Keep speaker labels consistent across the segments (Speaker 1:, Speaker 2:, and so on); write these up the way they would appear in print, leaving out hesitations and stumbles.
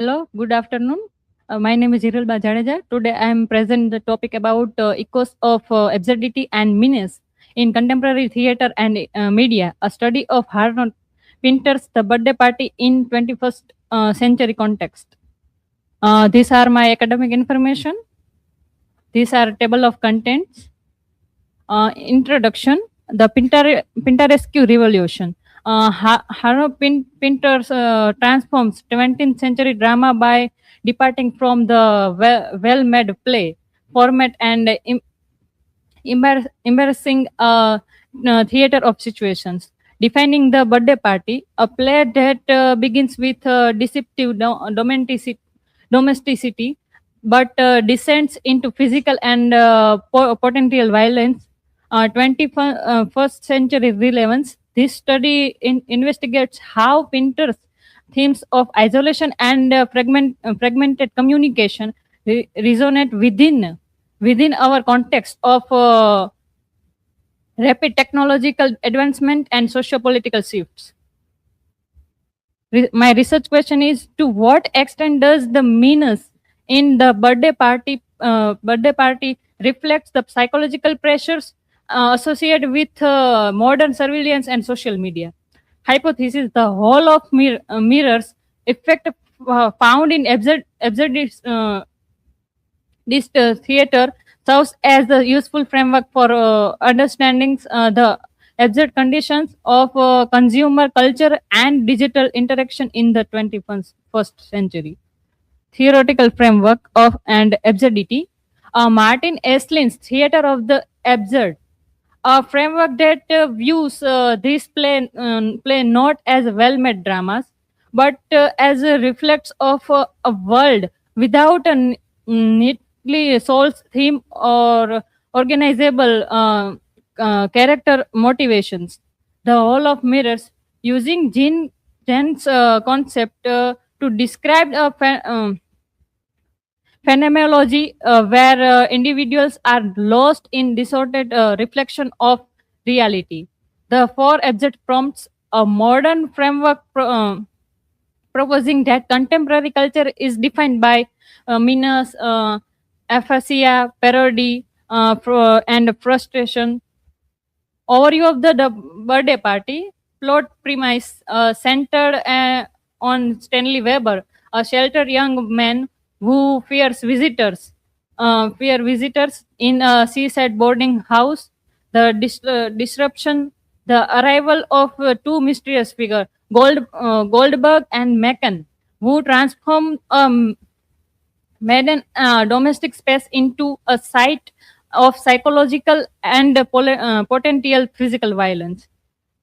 Speaker 1: Hello, good afternoon. My name is Hiral Jadeja. Today I am present the topic about echoes of absurdity and menace in contemporary theater and media, a study of Harold Pinter's The Birthday Party in 21st century context. These are my academic information. These are table of contents. Introduction: the Pinteresque revolution. Harold Pinter transforms 20th century drama by departing from the well-made play format and embarrassing theater of situations. Defining the birthday party, a play that begins with deceptive domesticity, but descends into physical and potential violence. 21st century relevance. This study investigates how Pinter's themes of isolation and fragmented communication resonate within our context of rapid technological advancement and socio-political shifts. My research question is: to what extent does the meanness in the birthday party reflects the psychological pressures associated with modern surveillance and social media? Hypothesis: the whole of mirrors effect found in absurd this theater serves as a useful framework for understanding the absurd conditions of consumer culture and digital interaction in the 21st century. Theoretical framework of and absurdity. Martin Eslin's Theater of the Absurd, a framework that views this play not as well-made dramas, but as a reflex of a world without a neatly solved theme or organizable character motivations. The Hall of Mirrors, using Jen's concept to describe a phenomenology where individuals are lost in distorted reflection of reality. The four abject prompts, a modern framework proposing that contemporary culture is defined by meanness, aphasia, parody, and frustration. Overview of the birthday party. Plot premise centered on Stanley Weber, a sheltered young man who fear visitors in a seaside boarding house. The disruption, the arrival of two mysterious figures, Goldberg and Macon, who transform maiden domestic space into a site of psychological and potential physical violence.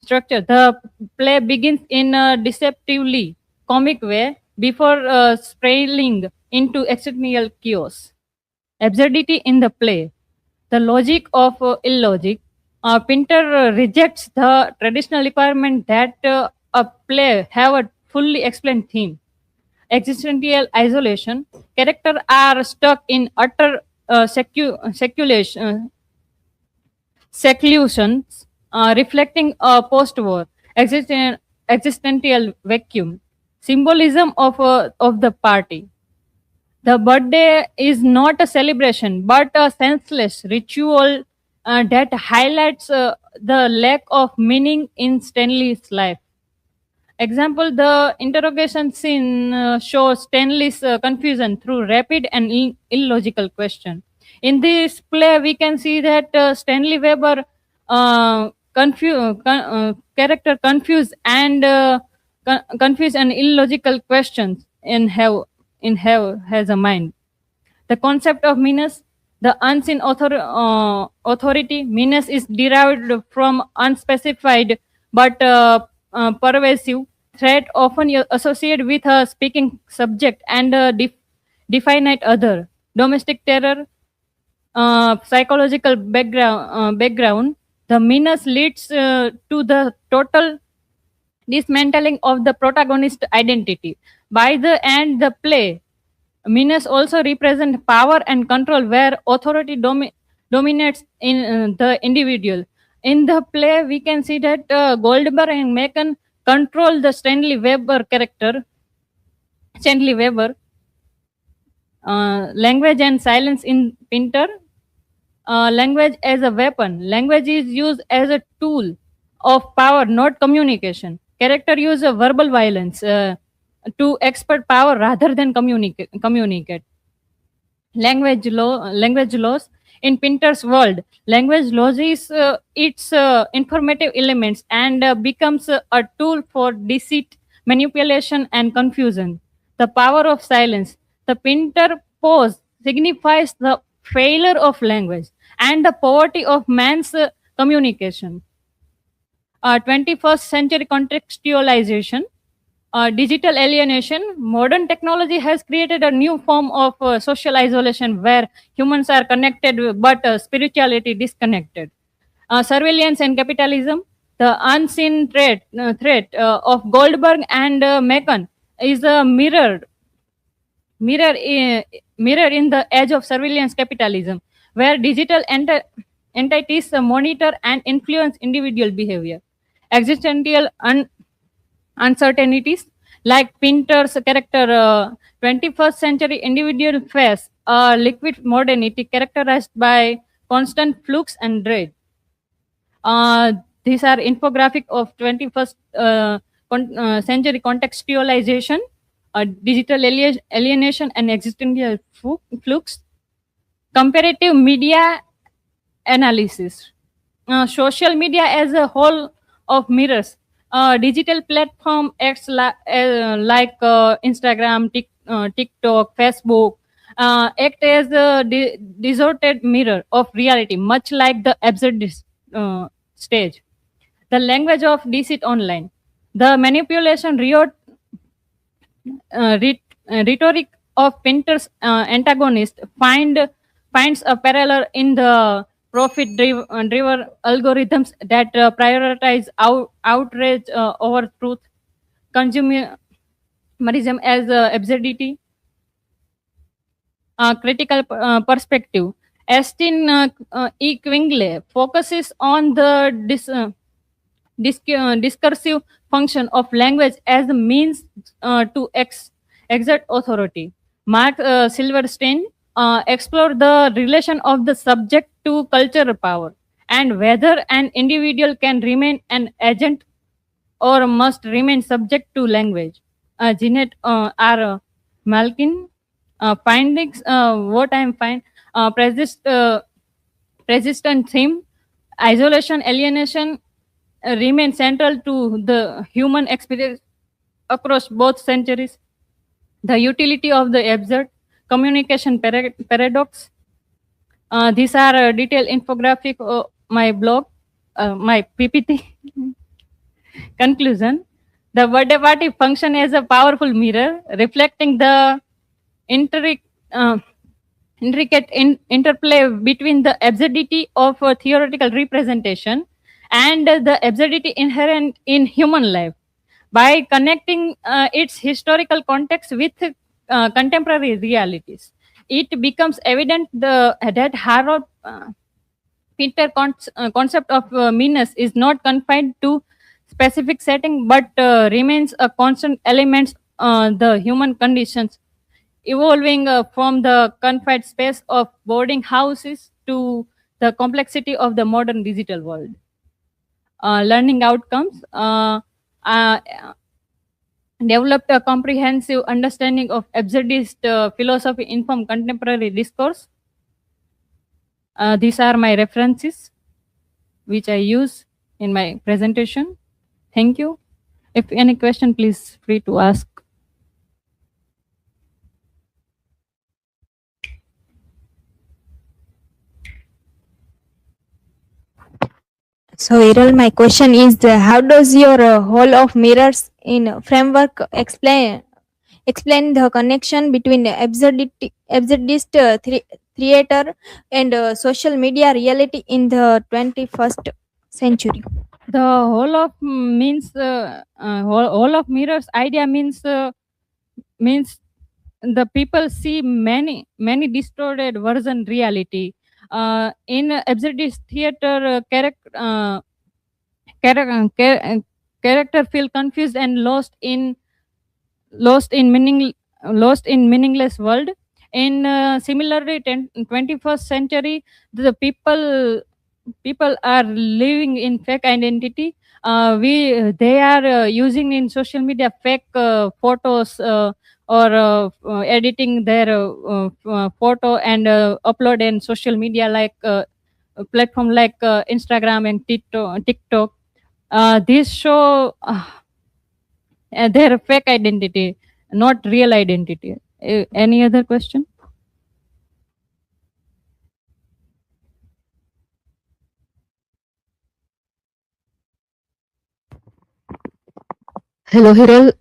Speaker 1: Structure: the play begins in a deceptively comic way before spiraling into existential chaos. Absurdity in the play: the logic of illogic. Pinter rejects the traditional requirement that a play have a fully explained theme. Existential isolation. Characters are stuck in utter seclusions, reflecting a post-war existential vacuum. Symbolism of the party. The birthday is not a celebration, but a senseless ritual that highlights the lack of meaning in Stanley's life. Example: the interrogation scene shows Stanley's confusion through rapid and illogical question. In this play, we can see that Stanley Weber character confused and illogical questions in have has a mind. The concept of meanness, the unseen authority. Meanness is derived from unspecified but pervasive threat, often associated with a speaking subject and a definite other. Domestic terror, psychological background. The meanness leads to the total dismantling of the protagonist identity. By the end, the play meanness also represent power and control, where authority dominates in the individual. In the play, we can see that Goldberg and Macon control the Stanley Weber character, Stanley Weber, language and silence in Pinter. Language as a weapon. Language is used as a tool of power, not communication. Character use a verbal violence to expert power rather than communicate. Language laws in Pinter's world. Language loses its informative elements and becomes a tool for deceit, manipulation, and confusion. The power of silence. The Pinter pause signifies the failure of language and the poverty of man's communication. 21st century contextualization, digital alienation. Modern technology has created a new form of social isolation where humans are connected but spirituality disconnected. Surveillance and capitalism. The unseen threat of Goldberg and Macon is a mirror mirror in the edge of surveillance capitalism, where digital entities monitor and influence individual behavior. Existential uncertainties like Pinter's character, 21st century individual face a liquid modernity characterized by constant flux and dread. These are infographic of 21st century contextualization, digital alienation, and existential flux. Comparative media analysis. Social media as a whole of mirrors. Digital platform acts like TikTok, Facebook, act as a distorted mirror of reality, much like the absurdist stage. The language of deceit online. The manipulation rhetoric of Pinter's antagonist finds a parallel in the profit-driven algorithms that prioritize outrage over truth, consumerism as absurdity, critical perspective. Estin E. Quingle focuses on the discursive function of language as a means to exert authority. Mark Silverstein explored the relation of the subject to cultural power and whether an individual can remain an agent or must remain subject to language. Jeanette R. Malkin findings, what I am find, persistent theme, isolation, alienation remain central to the human experience across both centuries. The utility of the absurd, communication paradox. These are detailed infographic my blog, my PPT. Conclusion. The birthday party function as a powerful mirror reflecting the intric- uh, intricate interplay between the absurdity of a theoretical representation and the absurdity inherent in human life. By connecting its historical context with contemporary realities, it becomes evident that Harold Pinter concept of meanness is not confined to specific setting but remains a constant element the human conditions evolving from the confined space of boarding houses to the complexity of the modern digital world. Learning outcomes. Uh, Developed a comprehensive understanding of absurdist philosophy informed contemporary discourse. These are my references which I use in my presentation. Thank you. If any question, please free to ask.
Speaker 2: So, Viral, my question is how does your whole of mirrors in framework explain the connection between the absurdist theater and social media reality in the 21st century?
Speaker 1: The whole of means whole of mirrors idea means the people see many distorted version reality. In absurdist theater, character feel confused and lost in lost in meaningless world. In similarly, 21st century, the people are living in fake identity. They are using in social media fake photos, or editing their photo and upload in social media, like a platform like Instagram and TikTok. These show their fake identity, not real identity. Any other question?
Speaker 3: Hello, Hiral.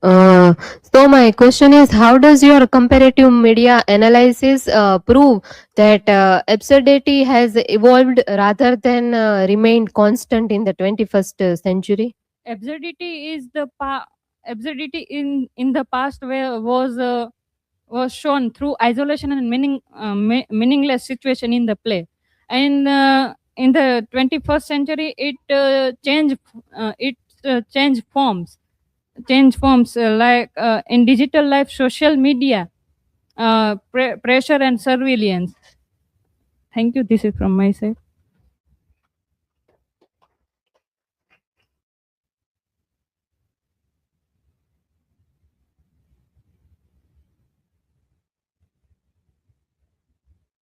Speaker 3: So my question is, how does your comparative media analysis prove that absurdity has evolved rather than remained constant in the 21st century?
Speaker 1: Absurdity is absurdity in the past where was shown through isolation and meaningless situation in the play, and in the 21st century it changed forms, like in digital life, social media, pressure and surveillance. Thank you. This is from my side.